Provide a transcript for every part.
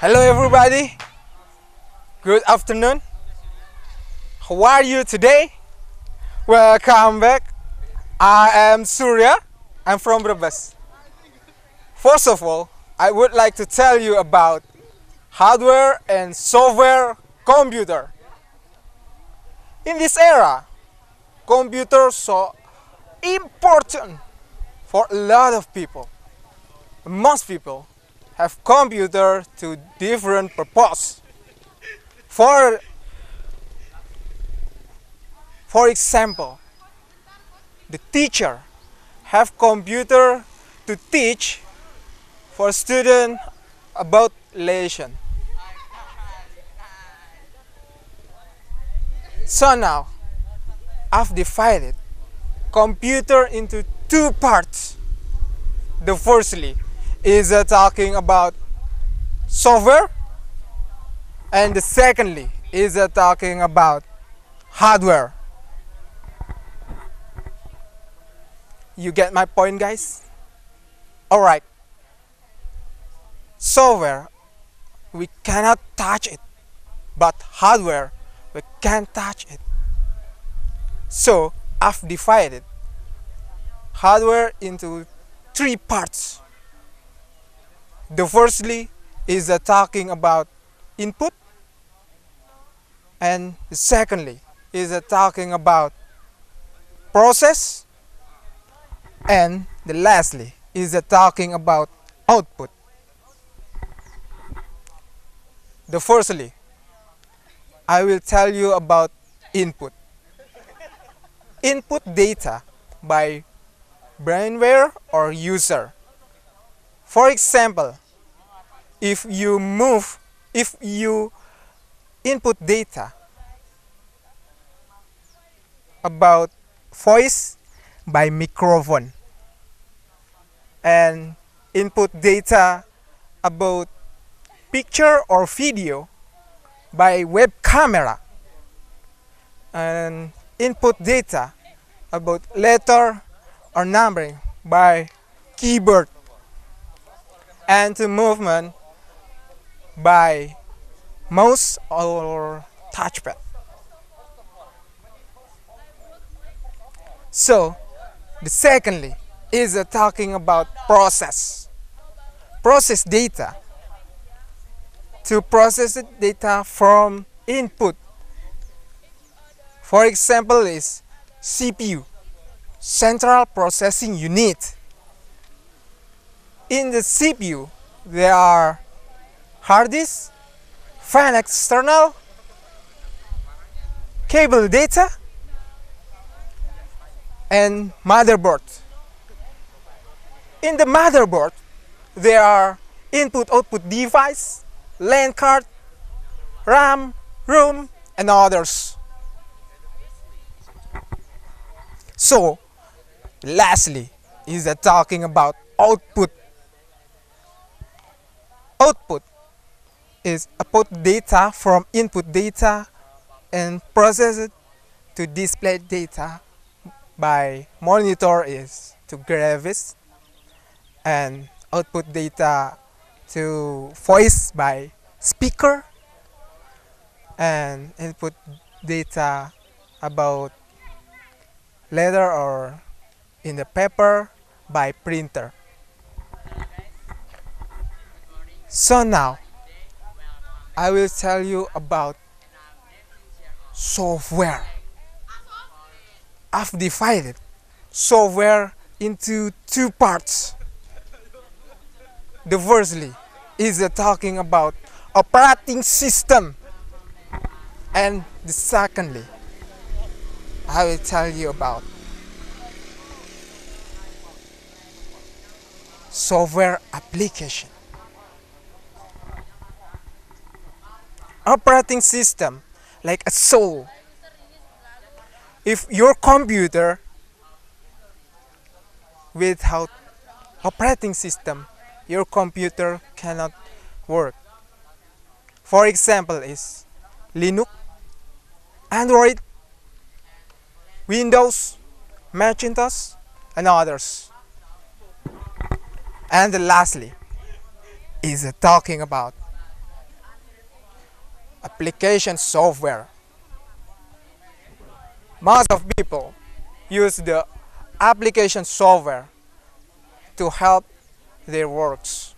Hello everybody, good afternoon. How are you today? Welcome back. I am Surya. I'm from Brebes. First of all, I would like to tell you about hardware and software computer. In this era, computers are important for a lot of people. Most people have computer to different purpose. For example, the teacher have computer to teach for student about lesson. So now, I've divided computer into two parts. The firstly is talking about software, and the secondly is talking about hardware. You get my point, guys? Alright. Software, we cannot touch it, but hardware, we can touch it. So, I've divided hardware into three parts. The firstly is talking about input, and the secondly is talking about process, and the lastly is talking about output. The firstly, I will tell you about input. Input data by brainware or user. For example, if you input data about voice by microphone, and input data about picture or video by web camera, and input data about letter or numbering by keyboard, and to movement by mouse or touchpad. So, the secondly is talking about process. Process data. To process data from input. For example is CPU, Central Processing Unit. In the CPU, there are hard disk, fan external, cable data, and motherboard. In the motherboard, there are input-output device, LAN card, RAM, ROM, and others. So, lastly is talking about output. Output is output data from input data and process it to display data by monitor is to graphics, and output data to voice by speaker, and input data about letter or in the paper by printer. So now I will tell you about software. I've divided software into two parts. The firstly is talking about operating system, and the secondly I will tell you about software application. Operating system, like a soul. If your computer without operating system, your computer cannot work. For example is Linux, Android, Windows, Macintosh, and others. And lastly is talking about application software. Most of people use the application software to help their works.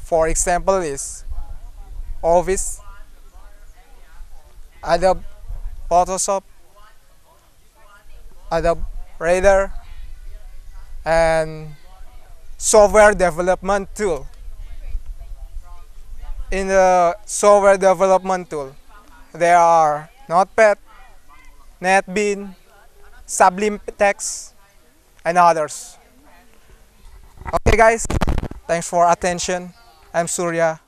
For example is Office, Adobe Photoshop, Adobe Reader, and software development tool. In the software development tool, there are Notepad, NetBeans, Sublime Text, and others. Okay guys, thanks for attention. I'm Surya.